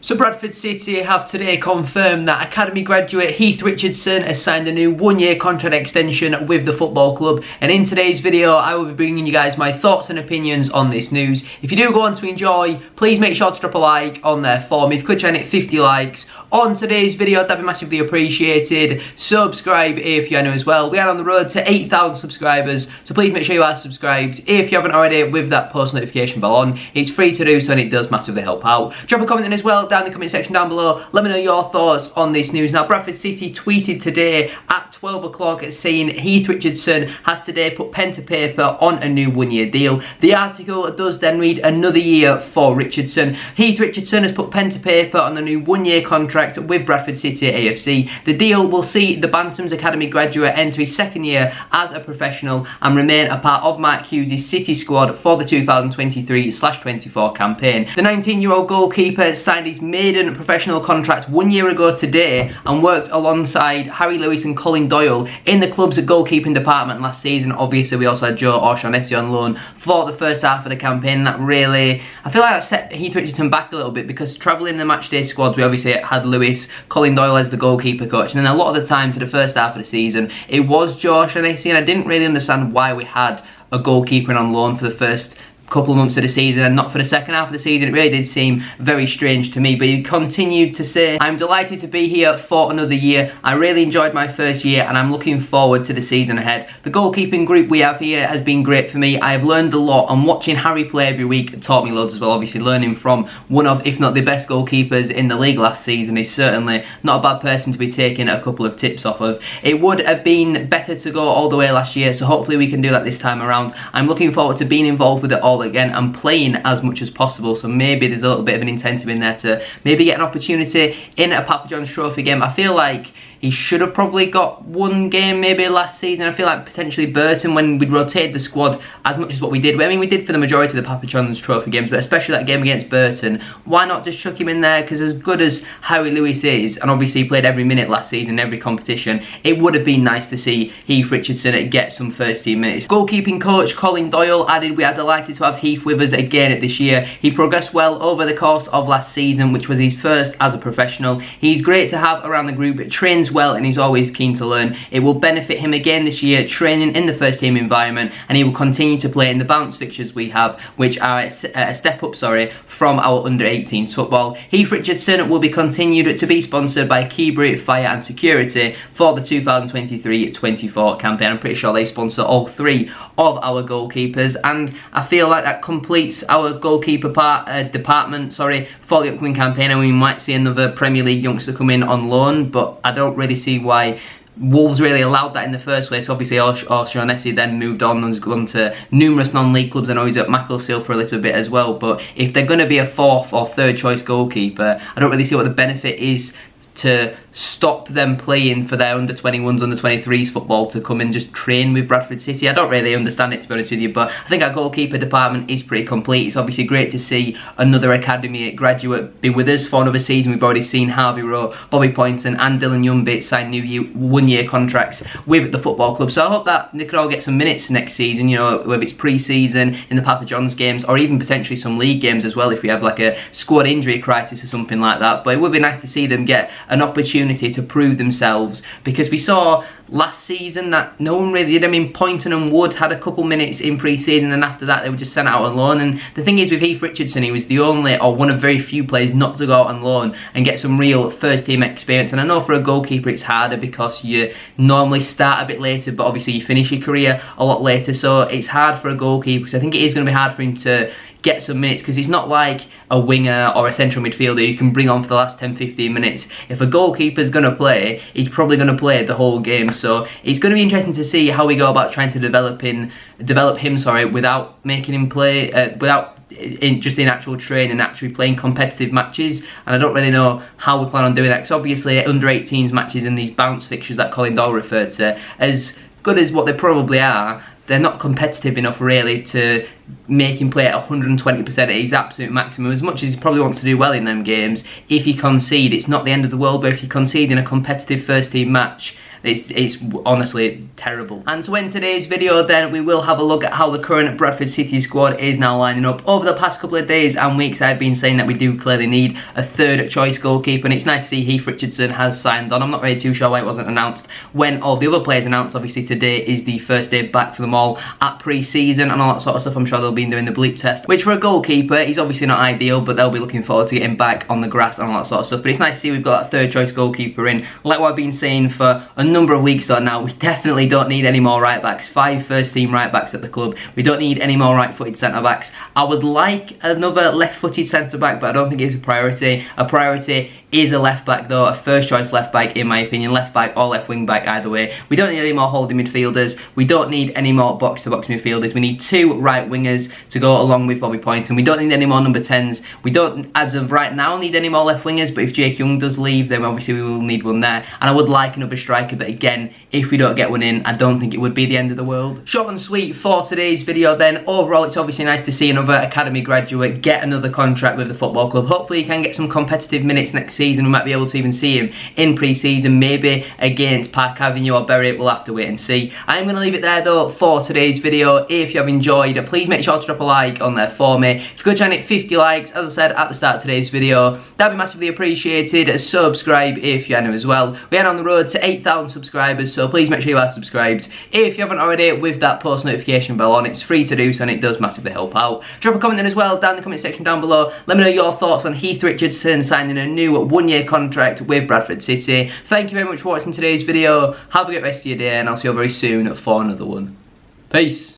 So Bradford City have today confirmed that academy graduate Heath Richardson has signed a new one-year contract extension with the football club, and in today's video I will be bringing you guys my thoughts and opinions on this news. If you do go on to enjoy, please make sure to drop a like on there for me. If you could try and hit 50 likes on today's video, that'd be massively appreciated. Subscribe if you are new as well. We are on the road to 8,000 subscribers, so please make sure you are subscribed if you haven't already with that post notification bell on. It's free to do so and it does massively help out. Drop a comment in as well down in the comment section down below. Let me know your thoughts on this news. Now, Bradford City tweeted today at 12 o'clock saying Heath Richardson has today put pen to paper on a new one-year deal. The article does then read another year for Richardson. Heath Richardson has put pen to paper on a new one-year contract with Bradford City AFC. The deal will see the Bantams Academy graduate enter his second year as a professional and remain a part of Mark Hughes' City squad for the 2023/24 campaign. The 19-year-old goalkeeper signed his maiden professional contract 1 year ago today and worked alongside Harry Lewis and Colin Doyle in the club's goalkeeping department last season. Obviously, we also had Joe O'Shaughnessy on loan for the first half of the campaign. That really, I feel like that set Heath Richardson back a little bit, because travelling in the matchday squads, we obviously had Lewis, Colin Doyle as the goalkeeper coach, and then a lot of the time for the first half of the season, it was Joe O'Shaughnessy, and I didn't really understand why we had a goalkeeper on loan for the first couple of months of the season and not for the second half of the season. It really did seem very strange to me, but he continued to say, "I'm delighted to be here for another year. I really enjoyed my first year and I'm looking forward to the season ahead. The goalkeeping group we have here has been great for me. I have learned a lot, and watching Harry play every week taught me loads as well." Obviously, learning from one of, if not the best goalkeepers in the league last season is certainly not a bad person to be taking a couple of tips off of. It would have been better to go all the way last year, so hopefully we can do that this time around. I'm looking forward to being involved with it all again and playing as much as possible, so maybe there's a little bit of an incentive in there to maybe get an opportunity in a Papa John's Trophy game. I feel like he should have probably got one game maybe last season. I feel like potentially Burton, when we'd rotated the squad as much as what we did. I mean, we did for the majority of the Papa John's Trophy games, but especially that game against Burton, why not just chuck him in there? Because as good as Harry Lewis is, and obviously he played every minute last season, every competition, it would have been nice to see Heath Richardson get some first team minutes. Goalkeeping coach Colin Doyle added, "We are delighted to have Heath with us again this year. He progressed well over the course of last season, which was his first as a professional. He's great to have around the group, trains well and he's always keen to learn. It will benefit him again this year, training in the first team environment, and he will continue to play in the bounce fixtures we have, which are a step up from our under-18s football. Heath Richardson will be continued to be sponsored by Keebury Fire and Security for the 2023-24 campaign." I'm pretty sure they sponsor all three of our goalkeepers, and I feel like that completes our goalkeeper department for the upcoming campaign, and we might see another Premier League youngster come in on loan, but I don't really see why Wolves really allowed that in the first place. Obviously, O'Shaughnessy then moved on and has gone to numerous non-league clubs. I know he's at Macclesfield for a little bit as well, but if they're going to be a fourth or third choice goalkeeper, I don't really see what the benefit is to stop them playing for their under-21s, under-23s football to come and just train with Bradford City. I don't really understand it, to be honest with you, but I think our goalkeeper department is pretty complete. It's obviously great to see another academy graduate be with us for another season. We've already seen Harvey Rowe, Bobby Poynton and Dylan Youngbit sign new one-year contracts with the football club, so I hope that they could all get some minutes next season, you know, whether it's pre-season, in the Papa John's games, or even potentially some league games as well if we have like a squad injury crisis or something like that. But it would be nice to see them get an opportunity to prove themselves, because we saw last season that no one really did. I mean, Poynton and Wood had a couple minutes in pre-season, and after that they were just sent out on loan. And the thing is, with Heath Richardson, he was the only, or one of very few players not to go out on loan and get some real first team experience. And I know for a goalkeeper it's harder because you normally start a bit later, but obviously you finish your career a lot later, so it's hard for a goalkeeper, because I think it is going to be hard for him to get some minutes, because he's not like a winger or a central midfielder you can bring on for the last 10-15 minutes. If a goalkeeper's going to play, he's probably going to play the whole game, so it's going to be interesting to see how we go about trying to develop him without making him play, just in actual training and actually playing competitive matches. And I don't really know how we plan on doing that, because obviously under-18s matches and these bounce fixtures that Colin Doyle referred to, as good as what they probably are, they're not competitive enough really to make him play at 120% at his absolute maximum. As much as he probably wants to do well in them games, if you concede, it's not the end of the world. But if you concede in a competitive first team match It's honestly terrible. And to end today's video then, we will have a look at how the current Bradford City squad is now lining up. Over the past couple of days and weeks, I've been saying that we do clearly need a third choice goalkeeper, and it's nice to see Heath Richardson has signed on. I'm not really too sure why it wasn't announced when all the other players announced. Obviously today is the first day back for them all at pre-season and all that sort of stuff. I'm sure they'll be doing the bleep test, which for a goalkeeper is obviously not ideal, but they'll be looking forward to getting back on the grass and all that sort of stuff. But it's nice to see we've got that third choice goalkeeper in. Like what I've been saying for a number of weeks or now, we definitely don't need any more right backs. 5 first team right backs at the club. We don't need any more right footed centre backs. I would like another left footed centre back, but I don't think it's a priority. A priority is a left back though, a first choice left back in my opinion, left back or left wing back, either way. We don't need any more holding midfielders, we don't need any more box to box midfielders, we need 2 right wingers to go along with Bobby Poynton. We don't need any more number 10s, we don't as of right now need any more left wingers, but if Jake Young does leave then obviously we will need one there. And I would like another striker, but again, if we don't get one in, I don't think it would be the end of the world. Short and sweet for today's video then. Overall, it's obviously nice to see another academy graduate get another contract with the football club. Hopefully he can get some competitive minutes next season. We might be able to even see him in pre-season, maybe against Park Avenue or Berwick. We'll have to wait and see. I'm going to leave it there though for today's video. If you have enjoyed, please make sure to drop a like on there for me. If you could try and hit 50 likes, as I said at the start of today's video, that'd be massively appreciated. Subscribe if you're new as well. We are on the road to 8,000 subscribers, so please make sure you are subscribed. If you haven't already, with that post notification bell on, it's free to do so and it does massively help out. Drop a comment in as well down in the comment section down below. Let me know your thoughts on Heath Richardson signing a new 1-year contract with Bradford City. Thank you very much for watching today's video. Have a great rest of your day and I'll see you very soon for another one. Peace.